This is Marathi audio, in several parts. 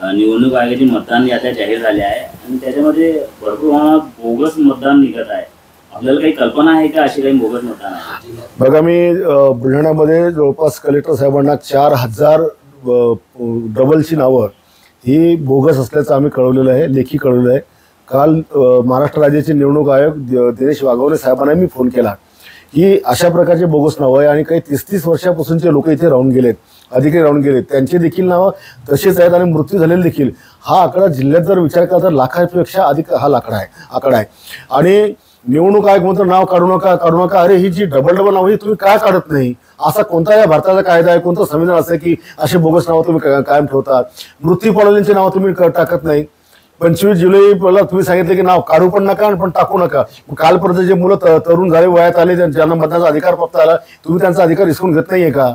निवडणूक आयोगाची मतदान याद्या जाहीर झाल्या आहे आणि त्याच्यामध्ये भरपूर प्रमाणात बोगस मतदान निघत आहे. आपल्याला काही कल्पना आहे का अशी काही बोगस मतदान आहे? बघा, मी बुलढाण्यामध्ये जवळपास कलेक्टर साहेबांना 4000 डबलची नावं ही बोगस असल्याचं आम्ही कळवलेलं आहे, लेखी कळवलेलं आहे. काल महाराष्ट्र राज्याचे निवडणूक आयोग दिनेश वाघवणे साहेबांना मी फोन केला की अशा प्रकारचे बोगस नावं आहे आणि काही 30-30 वर्षापासूनचे लोक इथे राहून गेलेत, अधिकारी राहून गेलेत, त्यांचे देखील नावं तसेच आहेत आणि मृत्यू झालेले देखील. हा आकडा जिल्ह्यात जर विचार केला तर लाखापेक्षा अधिक हा आकडा आहे. आणि निवडणूक आयोग म्हणतो नाव काढू नका. अरे ही जी डबल नाव ही तुम्ही काय काढत नाही? असा कोणता या भारताचा कायदा आहे, कोणतं संविधान असं की असे बोगस नावं तुम्ही कायम ठेवतात? मृत्यू पावलेल्यांची नावं तुम्ही टाकत नाही. 25 जुलैला तुम्ही सांगितले की नाव काढू पण नका पण टाकू नका. कालपर्यंत जे मुलं तरुण झाले, वयात आले, ज्यांना मतदानाचा अधिकार प्राप्त झाला, तुम्ही त्यांचा अधिकार हिसकून घेत नाहीये का?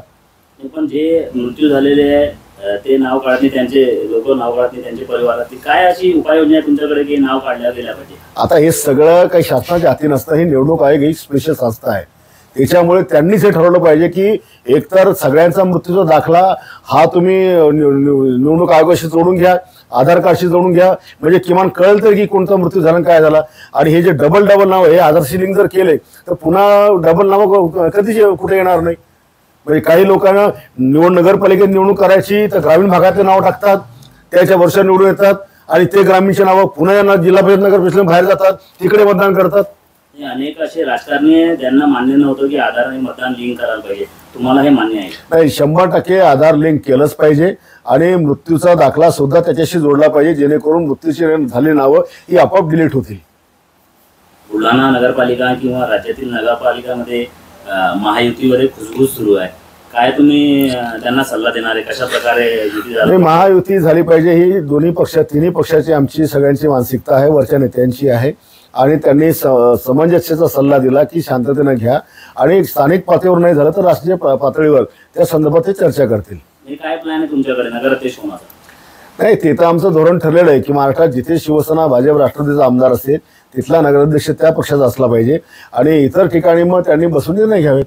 पण जे मृत्यू झालेले आहे ते नाव काढणे, त्यांचे लोक नाव काढणे, त्यांचे परिवारातली काय अशी उपाययोजना आहे तुमच्याकडे की नाव काढल्या गेल्या पाहिजे? आता हे सगळं काही शासनाच्या हाती नसतं. ही निवडणूक आयोग ही स्पेशल संस्था आहे. त्याच्यामुळे त्यांनीच हे ठरवलं पाहिजे की एकतर सगळ्यांचा मृत्यूचा दाखला हा तुम्ही निवडणूक आयोगाशी जोडून घ्या, आधार कार्डशी जोडून घ्या, म्हणजे किमान कळेल तर की कोणता मृत्यू झाला काय झाला. आणि हे जे डबल नाव हे आधारशी लिंक जर केले तर पुन्हा डबल नाव कधीच कुठे येणार नाही. म्हणजे काही लोकांना नगरपालिकेत निवडणूक करायची तर ग्रामीण भागातले नाव टाकतात, त्याच्या वर्षात निवडून येतात आणि ते ग्रामीणचे नावं पुन्हा जिल्हा परिषद नगर परिषद बाहेर जातात, तिकडे मतदान करतात. अनेक असे राजकारणी ज्यांना मान्य नव्हतं की आधाराने मतदान लिंक करायला पाहिजे, तुम्हाला हे मान्य आहे? नाही, 100% आधार लिंक केलंच पाहिजे आणि मृत्यूचा दाखला सुद्धा त्याच्याशी जोडला पाहिजे, जेणेकरून मृत्यूची झालेली नावं ही आपोआप डिलीट होतील. बुलढाणा नगरपालिका किंवा राज्यातील नगरपालिकामध्ये महायुतीवर खुसबुस सुरू आहे, काय तुम्ही त्यांना सल्ला देणार आहे? कशा प्रकारे युती झाली? महायुती झाली पाहिजे ही तिन्ही पक्षाची आमची सगळ्यांची मानसिकता आहे, वरच्या नेत्यांची आहे. आणि त्यांनी समंजस्याचा सल्ला दिला की शांततेने घ्या आणि स्थानिक पातळीवर नाही झालं तर राष्ट्रीय पातळीवर त्या संदर्भात ते चर्चा करतील. काय प्लॅन आहे तुमच्याकडे नगराध्यक्ष होण्याचा? नाही, ते तर आमचं धोरण ठरलेलं आहे की महाराष्ट्रात जिथे शिवसेना, भाजप, राष्ट्रवादीचा आमदार असेल तिथला नगराध्यक्ष त्या पक्षाचा असला पाहिजे आणि इतर ठिकाणी मग त्यांनी बसून निर्णय घ्यावेत.